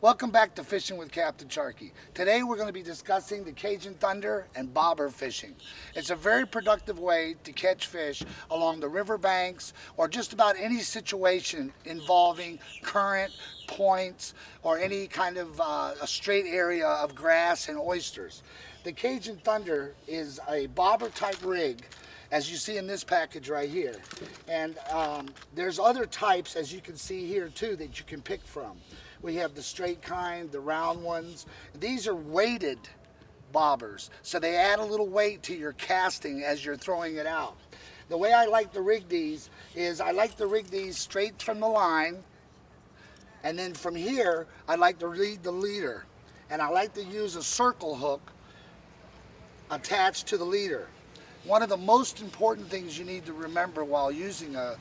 Welcome back to Fishing with Captain Sharky. Today we're going to be discussing the Cajun Thunder and bobber fishing. It's a very productive way to catch fish along the riverbanks or just about any situation involving current, points, or any kind of a straight area of grass and oysters. The Cajun Thunder is a bobber type rig, as you see in this package right here. And there's other types, as you can see here too, that you can pick from. We have the straight kind, the round ones. These are weighted bobbers, so they add a little weight to your casting as you're throwing it out. The way I like to rig these is I like to rig these straight from the line, and then from here I like to read the leader, and I like to use a circle hook attached to the leader. One of the most important things you need to remember while using a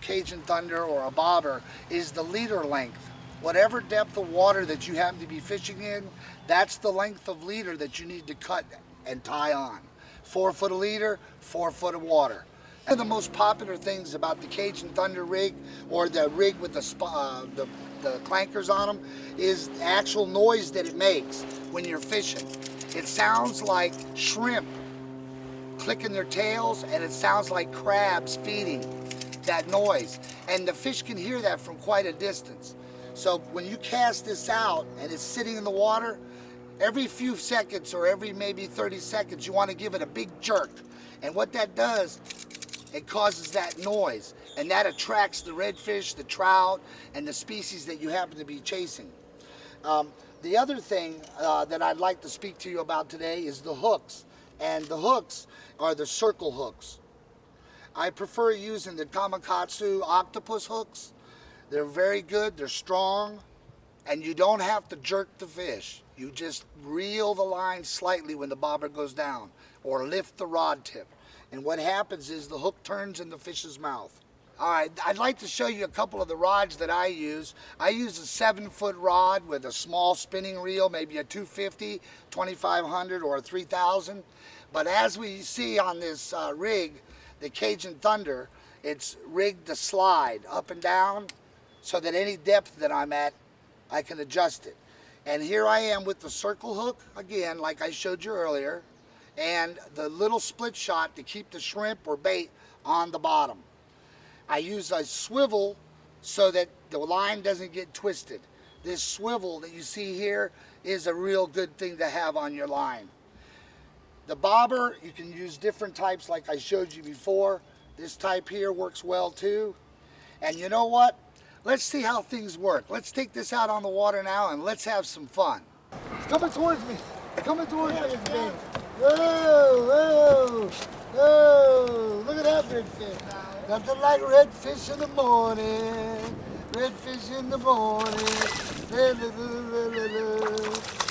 Cajun Thunder or a bobber is the leader length. Whatever depth of water that you happen to be fishing in, that's the length of leader that you need to cut and tie on. 4 foot of leader, 4 foot of water. One of the most popular things about the Cajun Thunder rig, or the rig with the clankers on them, is the actual noise that it makes when you're fishing. It sounds like shrimp clicking their tails, and it sounds like crabs feeding. That noise, and the fish can hear that from quite a distance. So when you cast this out and it's sitting in the water, every few seconds or every maybe 30 seconds you want to give it a big jerk, and what that does, it causes that noise, and that attracts the redfish, the trout, and the species that you happen to be chasing. The other thing that I'd like to speak to you about today is the hooks, and the hooks are the circle hooks. I prefer using the Kamikatsu Octopus Hooks. They're very good, they're strong, and you don't have to jerk the fish. You just reel the line slightly when the bobber goes down, or lift the rod tip. And what happens is the hook turns in the fish's mouth. All right, I'd like to show you a couple of the rods that I use. I use a 7-foot rod with a small spinning reel, maybe a 250, 2500, or a 3000. But as we see on this rig, the Cajun Thunder, it's rigged to slide up and down so that any depth that I'm at, I can adjust it. And here I am with the circle hook, again, like I showed you earlier, and the little split shot to keep the shrimp or bait on the bottom. I use a swivel so that the line doesn't get twisted. This swivel that you see here is a real good thing to have on your line. The bobber, you can use different types like I showed you before. This type here works well too. And you know what? Let's see how things work. Let's take this out on the water now and let's have some fun. It's coming towards me. It's coming towards me. Whoa, whoa, whoa. Look at that redfish. Nothing like redfish in the morning. Redfish in the morning.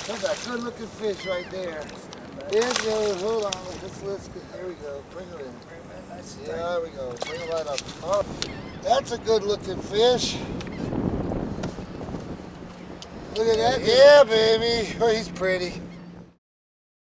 That's a good looking fish right there. There it goes. Hold on. Let's get, there we go. Bring her in. Yeah, there we go. Bring it right up. Oh, that's a good looking fish. Look at that. Yeah, baby. Oh, he's pretty.